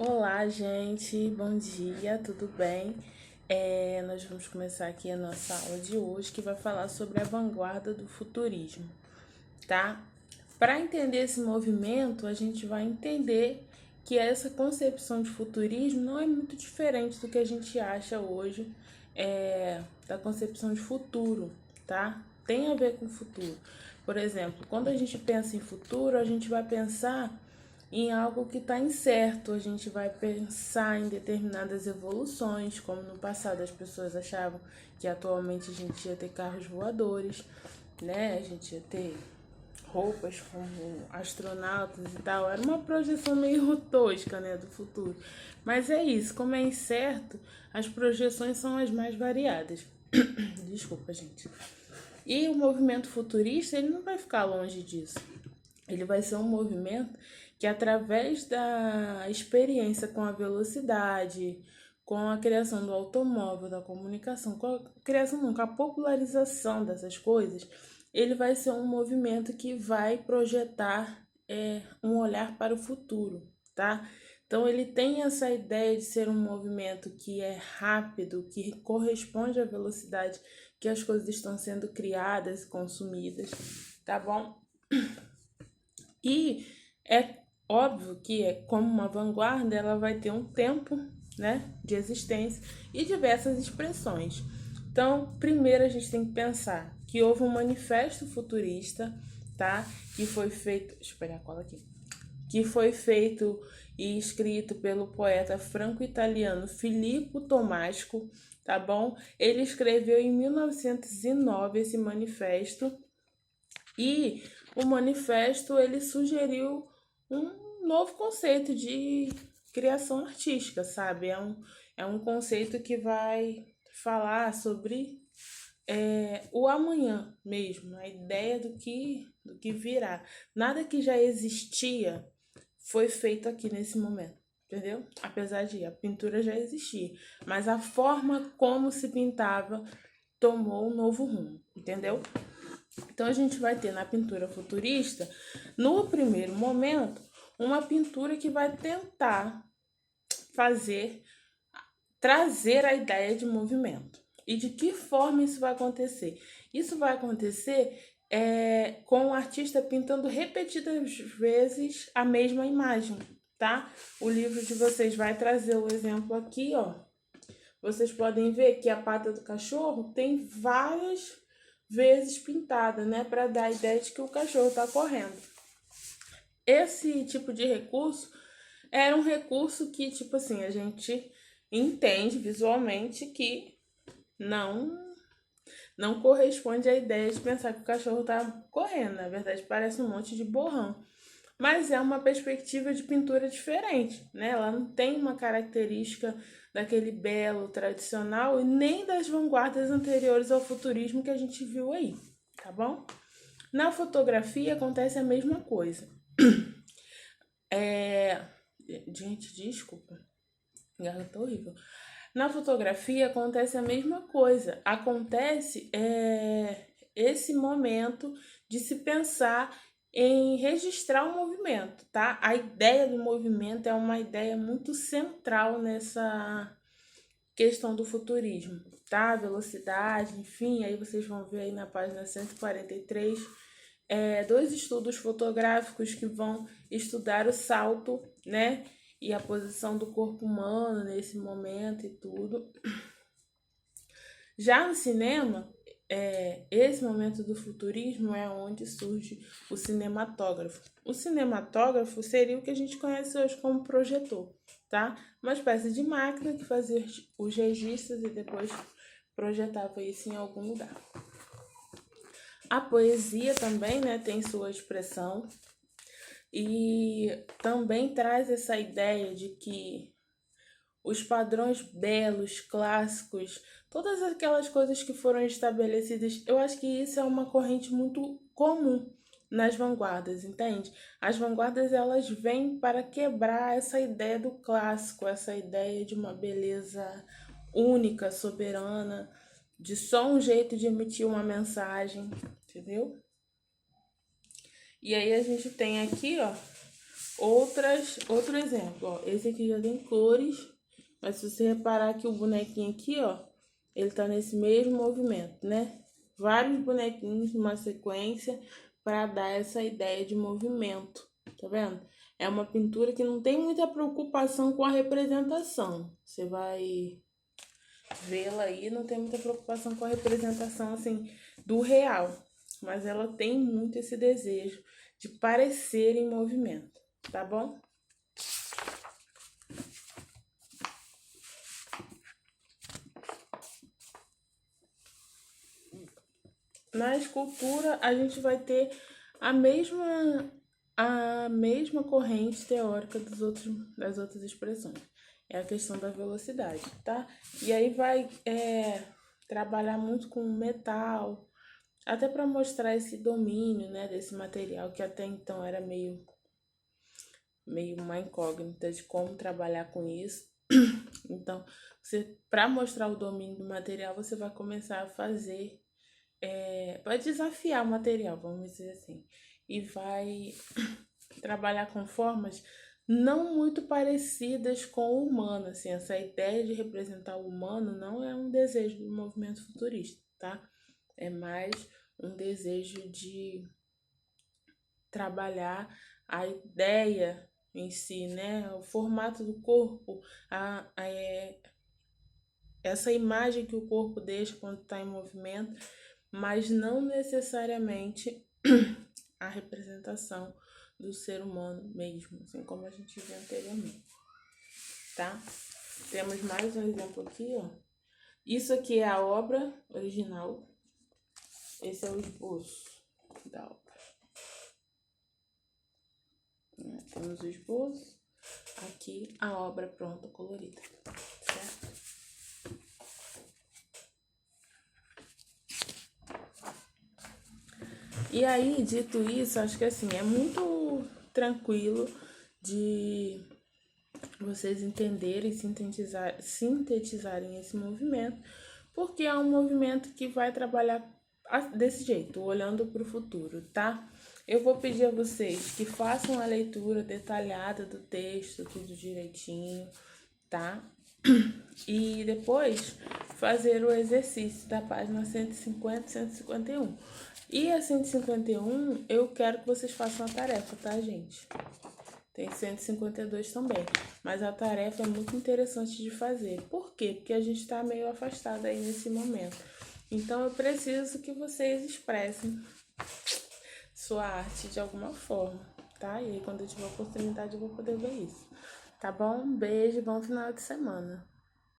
Olá, gente, bom dia, tudo bem? Nós vamos começar aqui a nossa aula de hoje, que vai falar sobre a vanguarda do futurismo, tá? Para entender esse movimento, a gente vai entender que essa concepção de futurismo não é muito diferente do que a gente acha hoje, da concepção de futuro, tá? Tem a ver com o futuro. Por exemplo, quando a gente pensa em futuro, a gente vai pensar em algo que está incerto, a gente vai pensar em determinadas evoluções, como no passado as pessoas achavam que atualmente a gente ia ter carros voadores, né? A gente ia ter roupas como astronautas e tal. Era uma projeção meio tosca, né, do futuro. Mas é isso, como é incerto, as projeções são as mais variadas. Desculpa, gente. E o movimento futurista, ele não vai ficar longe disso. Ele vai ser um movimento que, através da experiência com a velocidade, com a criação do automóvel, da comunicação, com a criação, não, com a popularização dessas coisas, ele vai ser um movimento que vai projetar um olhar para o futuro, tá? Então, ele tem essa ideia de ser um movimento que é rápido, que corresponde à velocidade que as coisas estão sendo criadas e consumidas, tá bom? E é óbvio que, como uma vanguarda, ela vai ter um tempo, né, de existência e diversas expressões. Então, primeiro a gente tem que pensar que houve um manifesto futurista, tá? Que foi feito. Deixa eu pegar a cola aqui. Que foi feito e escrito pelo poeta franco-italiano Filippo Tomasco, tá bom? Ele escreveu em 1909 esse manifesto e o manifesto ele sugeriu um novo conceito de criação artística, sabe? É um conceito que vai falar sobre o amanhã mesmo, a ideia do que virá. Nada que já existia foi feito aqui nesse momento, entendeu? Apesar de a pintura já existir, mas a forma como se pintava tomou um novo rumo, entendeu? Então a gente vai ter na pintura futurista, no primeiro momento, uma pintura que vai tentar fazer, trazer a ideia de movimento. E de que forma isso vai acontecer? Isso vai acontecer com o artista pintando repetidas vezes a mesma imagem, tá? O livro de vocês vai trazer o exemplo aqui, ó. Vocês podem ver que a pata do cachorro tem várias vezes pintada, né, para dar a ideia de que o cachorro está correndo. Esse tipo de recurso era um recurso que, tipo assim, a gente entende visualmente que não não corresponde à ideia de pensar que o cachorro está correndo. Na verdade, parece um monte de borrão. Mas é uma perspectiva de pintura diferente, né? Ela não tem uma característica daquele belo tradicional e nem das vanguardas anteriores ao futurismo que a gente viu aí, tá bom? Na fotografia acontece a mesma coisa. É... Gente, desculpa, garganta horrível. Na fotografia acontece a mesma coisa. Acontece esse momento de se pensar em registrar o movimento, tá? A ideia do movimento é uma ideia muito central nessa questão do futurismo, tá? Velocidade, enfim, aí vocês vão ver aí na página 143 dois estudos fotográficos que vão estudar o salto, né? E a posição do corpo humano nesse momento e tudo. Já no cinema, esse momento do futurismo é onde surge o cinematógrafo. O cinematógrafo seria o que a gente conhece hoje como projetor, tá? Uma espécie de máquina que fazia os registros e depois projetava isso em algum lugar. A poesia também, né, tem sua expressão e também traz essa ideia de que os padrões belos, clássicos, todas aquelas coisas que foram estabelecidas, eu acho que isso é uma corrente muito comum nas vanguardas, entende? As vanguardas elas vêm para quebrar essa ideia do clássico, essa ideia de uma beleza única, soberana, de só um jeito de emitir uma mensagem, entendeu? E aí a gente tem aqui, ó, Outro exemplo, ó, esse aqui já tem cores, mas se você reparar que o bonequinho aqui, ó, ele tá nesse mesmo movimento, né? Vários bonequinhos numa sequência para dar essa ideia de movimento, tá vendo? É uma pintura que não tem muita preocupação com a representação. Você vai vê-la aí, não tem muita preocupação com a representação, assim, do real. Mas ela tem muito esse desejo de parecer em movimento, tá bom? Na escultura, a gente vai ter a mesma corrente teórica das outras expressões. É a questão da velocidade, tá? E aí vai trabalhar muito com metal, até para mostrar esse domínio, né, desse material que até então era meio uma incógnita de como trabalhar com isso. Então, para mostrar o domínio do material, você vai começar a fazer, vai desafiar o material, vamos dizer assim, e vai trabalhar com formas não muito parecidas com o humano, assim, essa ideia de representar o humano não é um desejo do movimento futurista, tá? É mais um desejo de trabalhar a ideia em si, né? O formato do corpo, essa imagem que o corpo deixa quando está em movimento, mas não necessariamente a representação do ser humano mesmo, assim como a gente viu anteriormente, tá? Temos mais um exemplo aqui, ó. Isso aqui é a obra original, esse é o esboço da obra. Temos o esboço, aqui a obra pronta, colorida, certo? E aí, dito isso, acho que assim, é muito tranquilo de vocês entenderem, sintetizarem esse movimento, porque é um movimento que vai trabalhar desse jeito, olhando para o futuro, tá? Eu vou pedir a vocês que façam a leitura detalhada do texto, tudo direitinho, tá? E depois fazer o exercício da página 150 e 151. E a 151, eu quero que vocês façam a tarefa, tá, gente? Tem 152 também. Mas a tarefa é muito interessante de fazer. Por quê? Porque a gente tá meio afastado aí nesse momento. Então, eu preciso que vocês expressem sua arte de alguma forma, tá? E aí, quando eu tiver oportunidade, eu vou poder ver isso. Tá bom? Um beijo, bom final de semana.